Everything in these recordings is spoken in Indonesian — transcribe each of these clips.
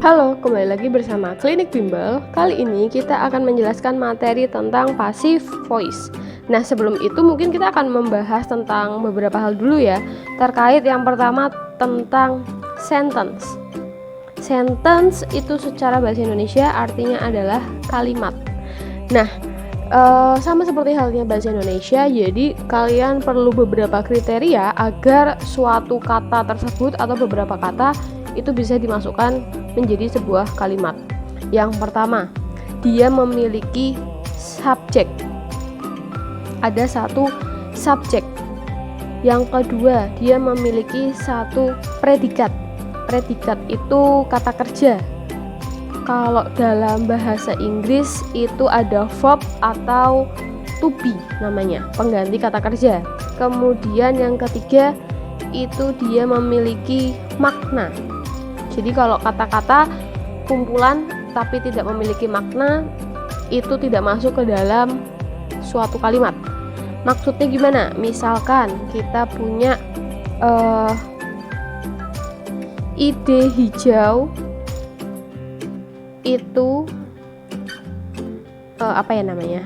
Halo, kembali lagi bersama Klinik Bimbel. Kali ini kita akan menjelaskan materi tentang passive voice. Nah, sebelum itu mungkin kita akan membahas tentang beberapa hal dulu ya. Terkait yang pertama tentang sentence. Sentence itu secara bahasa Indonesia artinya adalah kalimat. Nah, sama seperti halnya bahasa Indonesia, jadi kalian perlu beberapa kriteria agar suatu kata tersebut atau beberapa kata itu bisa dimasukkan menjadi sebuah kalimat. Yang pertama, dia memiliki subjek. Ada satu subjek. Yang kedua, dia memiliki satu predikat. Predikat itu kata kerja. Kalau dalam bahasa Inggris itu ada verb atau to be namanya, pengganti kata kerja. Kemudian yang ketiga, itu dia memiliki makna. Jadi kalau kata-kata kumpulan tapi tidak memiliki makna, itu tidak masuk ke dalam suatu kalimat. Maksudnya gimana? Misalkan kita punya ide hijau itu apa ya namanya?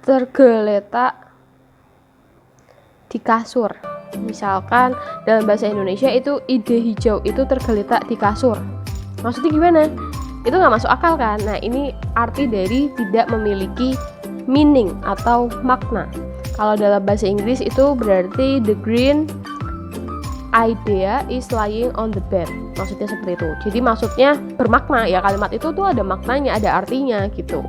Tergeletak di kasur. Misalkan dalam bahasa Indonesia itu ide hijau itu tergeletak di kasur. Maksudnya gimana? Itu nggak masuk akal kan? Nah, ini arti dari tidak memiliki meaning atau makna. Kalau dalam bahasa Inggris itu berarti the green idea is lying on the bed. Maksudnya seperti itu. Jadi maksudnya bermakna ya, kalimat itu tuh ada maknanya, ada artinya gitu.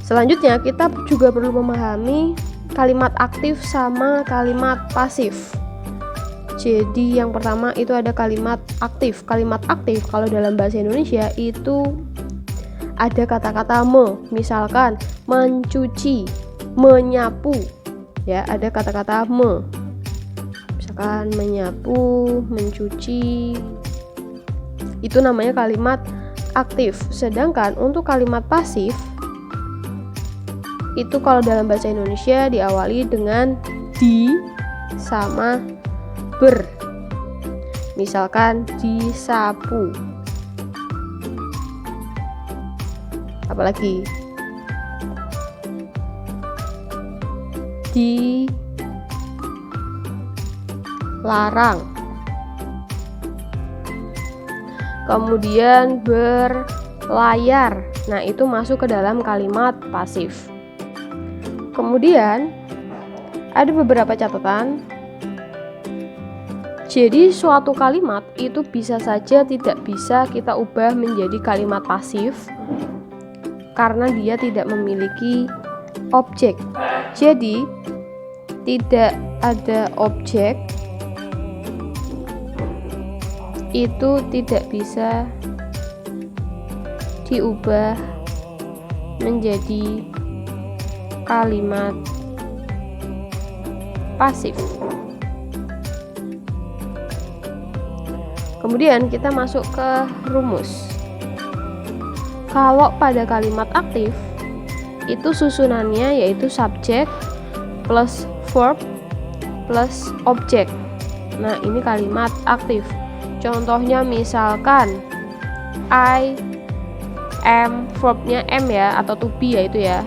Selanjutnya kita juga perlu memahami kalimat aktif sama kalimat pasif. Jadi yang pertama itu ada kalimat aktif. Kalimat aktif kalau dalam bahasa Indonesia itu ada kata-kata me, misalkan mencuci, menyapu. Ya, ada kata-kata me. Misalkan menyapu, mencuci. Itu namanya kalimat aktif. Sedangkan untuk kalimat pasif itu kalau dalam bahasa Indonesia diawali dengan di sama ber. Misalkan disapu. Apalagi dilarang. Kemudian berlayar. Nah, itu masuk ke dalam kalimat pasif. Kemudian ada beberapa catatan. Jadi suatu kalimat itu bisa saja tidak bisa kita ubah menjadi kalimat pasif karena dia tidak memiliki objek. Jadi tidak ada objek itu tidak bisa diubah menjadi kalimat pasif. Kemudian kita masuk ke rumus. Kalau pada kalimat aktif itu susunannya yaitu subjek plus verb plus objek. Nah, ini kalimat aktif. Contohnya misalkan I am, verbnya am ya, atau to be ya itu ya.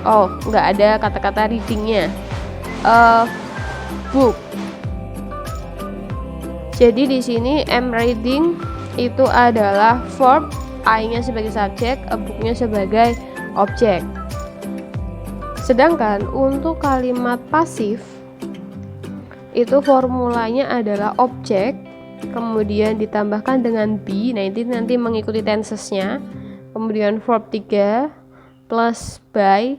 Oh, nggak ada kata-kata readingnya. Book. Jadi di sini am reading itu adalah verb, I-nya sebagai subjek, a book-nya sebagai objek. Sedangkan untuk kalimat pasif itu formulanya adalah objek, kemudian ditambahkan dengan be. Nah, ini nanti mengikuti tensesnya. Kemudian verb 3 plus by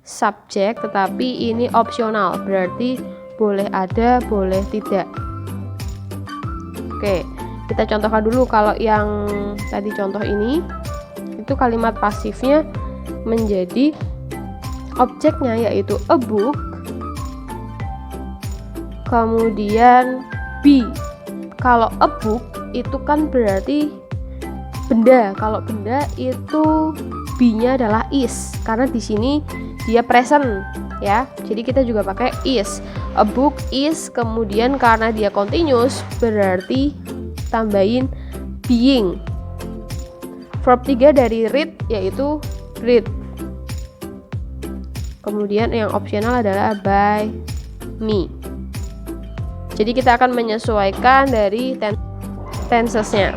subjek, tetapi ini opsional, berarti boleh ada, boleh tidak. Oke, kita contohkan dulu. Kalau yang tadi contoh ini itu kalimat pasifnya menjadi objeknya yaitu a book, kemudian be. Kalau a book itu kan berarti benda. Kalau benda itu be-nya adalah is, karena di sini dia present. ya. Jadi kita juga pakai is. A book is, kemudian karena dia continuous berarti tambahin being. Verb 3 dari read yaitu read. Kemudian yang opsional adalah by me. Jadi kita akan menyesuaikan dari tensesnya.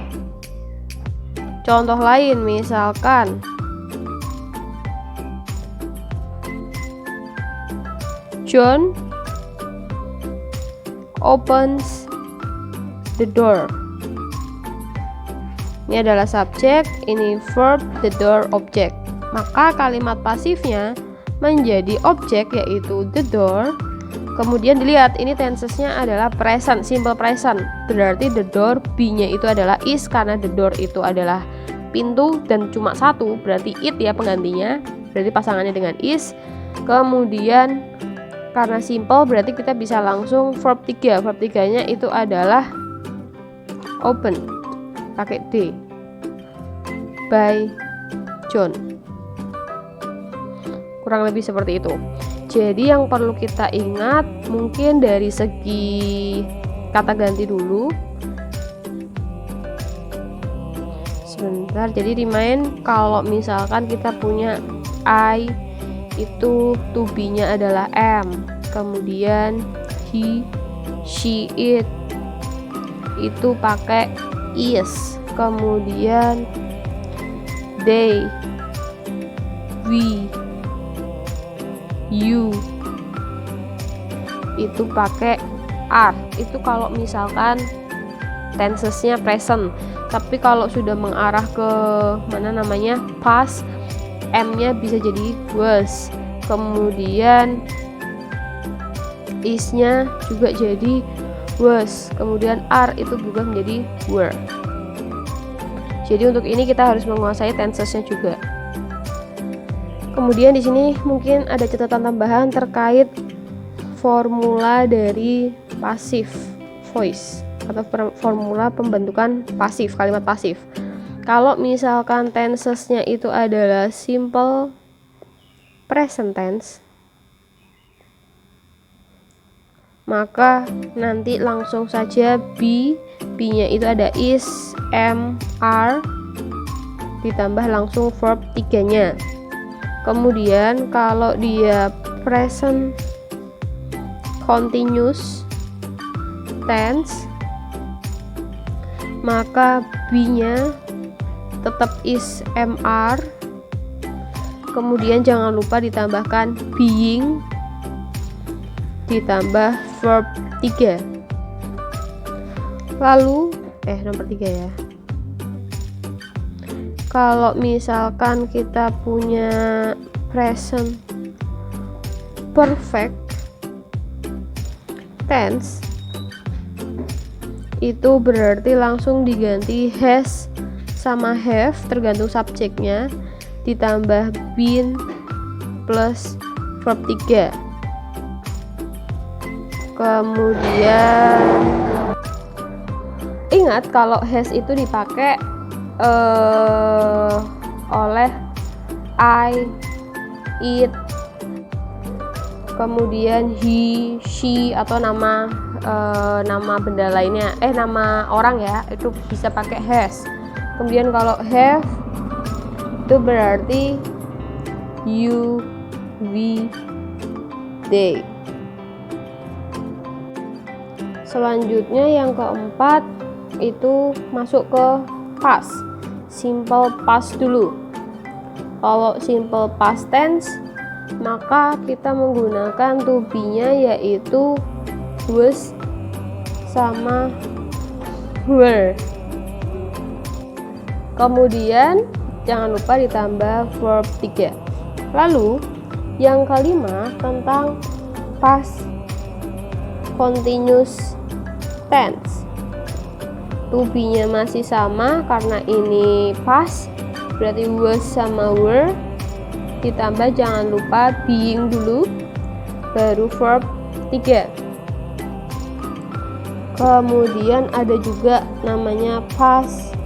Contoh lain misalkan John opens the door. Ini adalah subjek, ini verb, the door objek. Maka kalimat pasifnya menjadi objek yaitu the door. Kemudian dilihat ini tensesnya adalah present, simple present. Berarti the door, be-nya itu adalah is karena the door itu adalah pintu dan cuma satu, berarti it ya penggantinya. Berarti pasangannya dengan is. Kemudian karena simple berarti kita bisa langsung verb 3. Verb 3-nya itu adalah open. Pakai D. By John. Kurang lebih seperti itu. Jadi yang perlu kita ingat mungkin dari segi kata ganti dulu. Sebentar, jadi remind kalau misalkan kita punya I itu to be-nya adalah am. Kemudian he, she, it itu pakai is. Kemudian they, we, you itu pakai are. Itu kalau misalkan tensesnya present. Tapi kalau sudah mengarah ke mana namanya past, M-nya bisa jadi was. Kemudian is-nya juga jadi was. Kemudian are itu berubah menjadi were. Jadi untuk ini kita harus menguasai tensesnya juga. Kemudian di sini mungkin ada catatan tambahan terkait formula dari passive voice atau formula pembentukan pasif, kalimat pasif. Kalau misalkan tensesnya itu adalah simple present tense, maka nanti langsung saja be-nya itu ada is, am, are ditambah langsung verb 3-nya. Kemudian kalau dia present continuous tense, maka be-nya tetap is, am, are. Kemudian jangan lupa ditambahkan being ditambah verb 3. Lalu nomor 3 ya. Kalau misalkan kita punya present perfect tense, itu berarti langsung diganti has sama have tergantung subjeknya, ditambah been plus verb 3. Kemudian ingat kalau has itu dipakai oleh I, it, kemudian he, she atau nama benda lainnya, nama orang ya, itu bisa pakai has. Kemudian kalau have itu berarti you, we, they. Selanjutnya yang keempat itu masuk ke past, simple past dulu. Kalau simple past tense maka kita menggunakan to be-nya yaitu was sama were. Kemudian jangan lupa ditambah verb 3. Lalu yang kelima tentang past continuous tense. To be-nya masih sama karena ini past, berarti was sama were, ditambah jangan lupa being dulu baru verb 3. Kemudian ada juga namanya past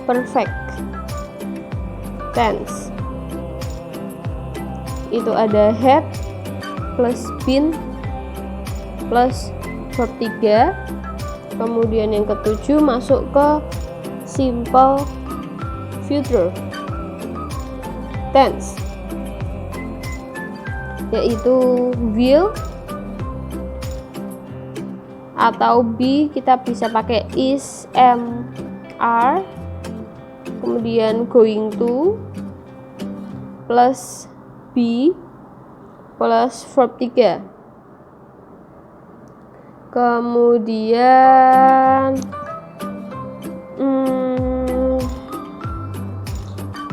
perfect tense. Itu ada had, plus been plus verb 3. Kemudian yang ketujuh masuk ke simple future tense, yaitu will atau be, kita bisa pakai is, am, are. Kemudian going to plus be plus verb 3. Kemudian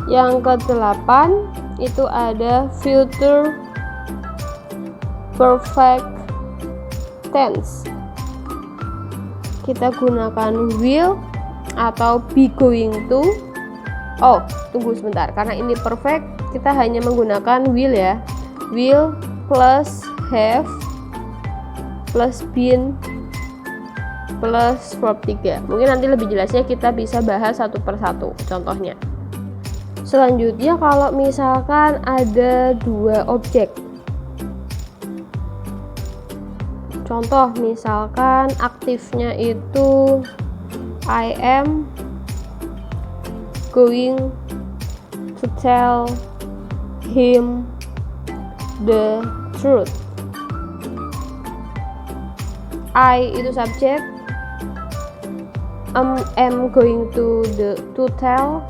yang ke-8 itu ada future perfect tense. Kita gunakan will atau be going to. Oh, tunggu sebentar, karena ini perfect kita hanya menggunakan will ya. Will plus have plus been plus verb 3. Mungkin nanti lebih jelasnya kita bisa bahas satu persatu contohnya. Selanjutnya kalau misalkan ada dua objek, contoh misalkan aktifnya itu I am going to tell him the truth. I itu subjek, am going to tell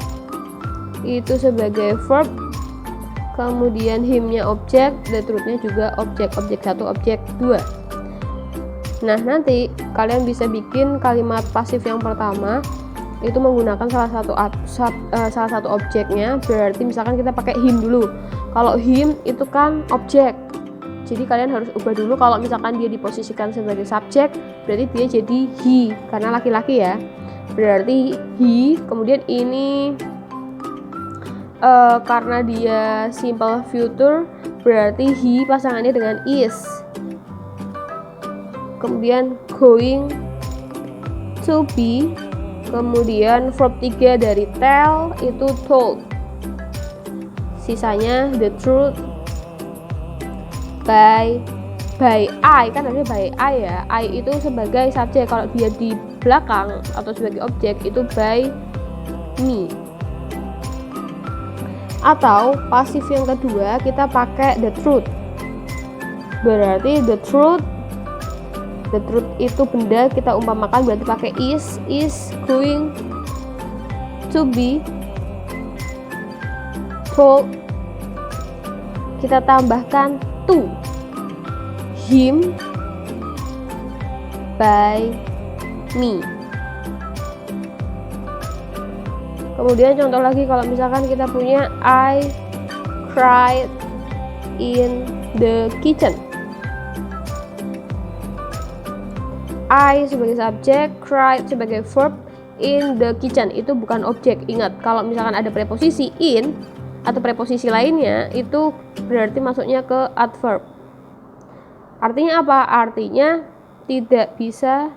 itu sebagai verb, kemudian him-nya objek, the truth-nya juga objek 1, objek 2. Nah, nanti kalian bisa bikin kalimat pasif yang pertama itu menggunakan salah satu objeknya. Berarti misalkan kita pakai him dulu. Kalau him itu kan objek, jadi kalian harus ubah dulu. Kalau misalkan dia diposisikan sebagai subjek, berarti dia jadi he, karena laki-laki ya. Berarti he, kemudian ini karena dia simple future, berarti he pasangannya dengan is. Kemudian going to be, kemudian verb 3 dari tell itu told. Sisanya the truth by I, kan ada by I ya. I itu sebagai subjek, kalau dia di belakang atau sebagai objek itu by me. Atau pasif yang kedua kita pakai the truth. Berarti the truth itu benda, kita umpamakan berarti pakai is going to be told, kita tambahkan to him by me. Kemudian contoh lagi, kalau misalkan kita punya I cried in the kitchen. I sebagai subjek, cried sebagai verb, in the kitchen itu bukan objek. Ingat, kalau misalkan ada preposisi in atau preposisi lainnya itu berarti masuknya ke adverb. Artinya apa? Artinya tidak bisa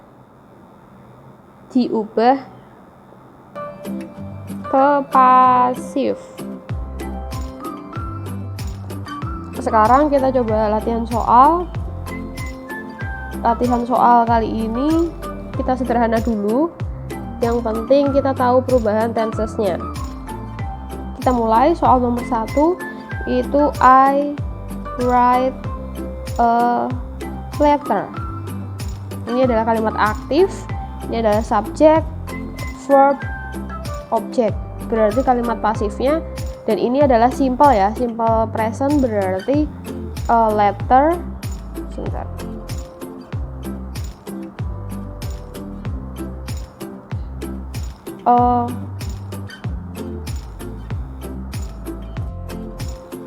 diubah ke pasif. Sekarang kita coba latihan soal. Latihan soal kali ini kita sederhana dulu. Yang penting kita tahu perubahan tensesnya. Kita mulai soal nomor 1, itu I write a letter. Ini adalah kalimat aktif, ini adalah subjek, verb, objek. Berarti kalimat pasifnya, dan ini adalah simple ya, simple present, berarti a letter. Sebentar.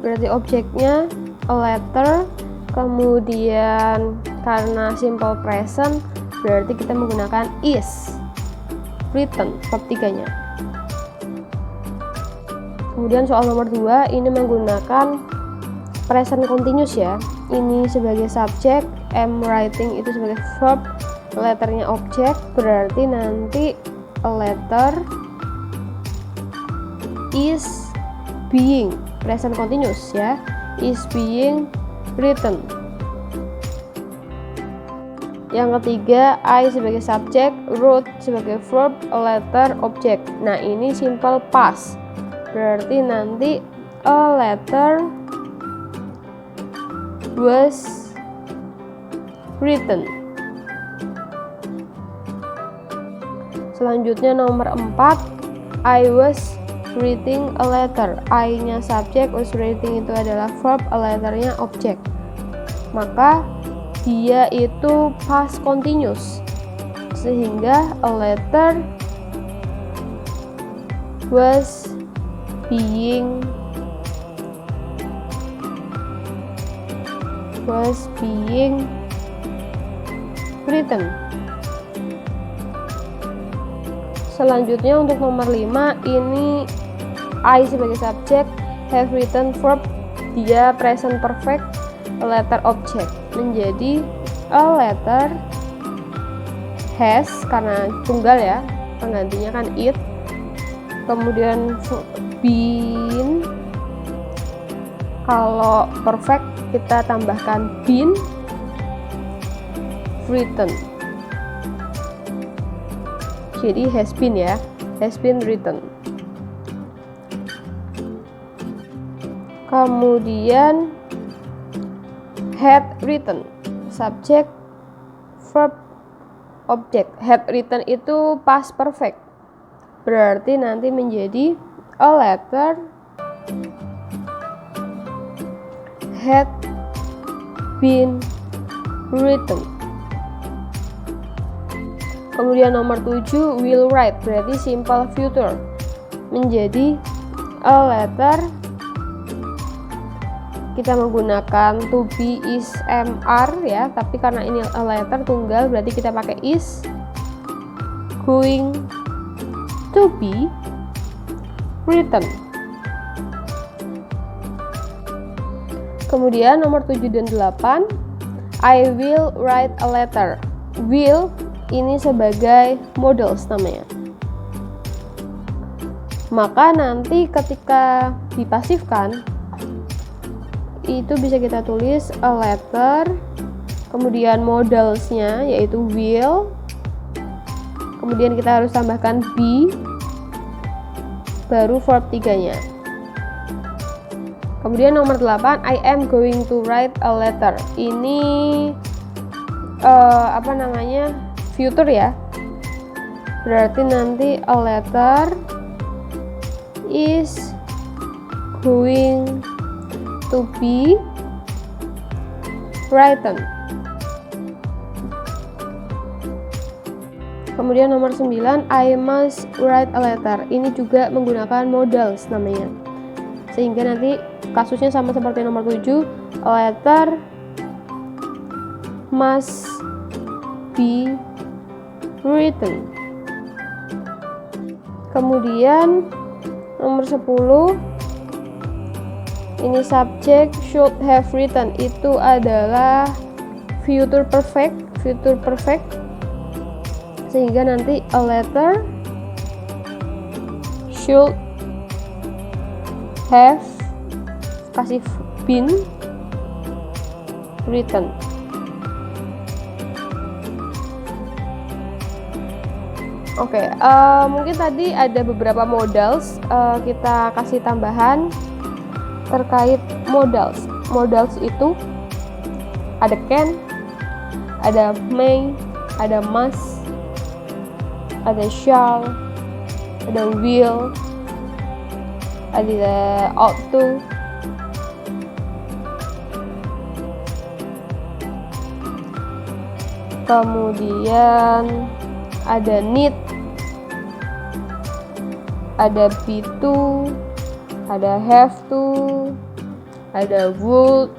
Berarti objeknya a letter, kemudian karena simple present berarti kita menggunakan is written, verb 3-nya. Kemudian soal nomor 2 ini menggunakan present continuous ya. Ini sebagai subjek, am writing itu sebagai verb, letternya objek, berarti nanti a letter is being, present continuous ya, is being written. Yang ketiga, I sebagai subjek, wrote sebagai verb, a letter, object. Nah, ini simple past. Berarti nanti a letter was written. Selanjutnya nomor 4, I was writing a letter. I-nya subjek, was writing itu adalah verb, a letter-nya objek. Maka dia itu past continuous, sehingga a letter was being written. Selanjutnya untuk nomor 5, ini I sebagai subjek, have written verb, dia present perfect, a letter object, menjadi a letter has karena tunggal ya, penggantinya kan it, kemudian been, kalau perfect kita tambahkan been written, jadi has been ya, has been written. Kemudian had written, subject, verb, object. Had written itu past perfect, berarti nanti menjadi a letter had been written. Kemudian nomor 7, will write, berarti simple future, menjadi a letter, kita menggunakan to be, is, am, are ya, tapi karena ini a letter tunggal berarti kita pakai is going to be written. Kemudian nomor 7 dan 8, I will write a letter. Will ini sebagai modals namanya. Maka nanti ketika dipasifkan itu bisa kita tulis a letter, kemudian modalsnya yaitu will, kemudian kita harus tambahkan be, baru verb 3-nya. Kemudian nomor 8, I am going to write a letter. Ini future ya, berarti nanti a letter is going to be written. Kemudian nomor 9, I must write a letter. Ini juga menggunakan modals namanya, sehingga nanti kasusnya sama seperti nomor 7, a letter must be written. Kemudian nomor 10, ini subjek should have written, itu adalah future perfect, sehingga nanti a letter should have kasih been written. Oke, mungkin tadi ada beberapa modals, kita kasih tambahan terkait modals. Modals itu ada can, ada may, ada must, ada shall, ada will, ada ought to. Kemudian ada need, ada be to, ada have to, ada would.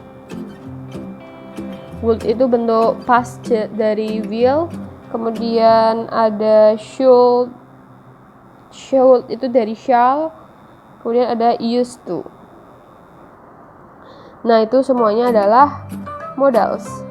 Would itu bentuk past dari will. Kemudian ada should itu dari shall. Kemudian ada used to. Nah, itu semuanya adalah modals.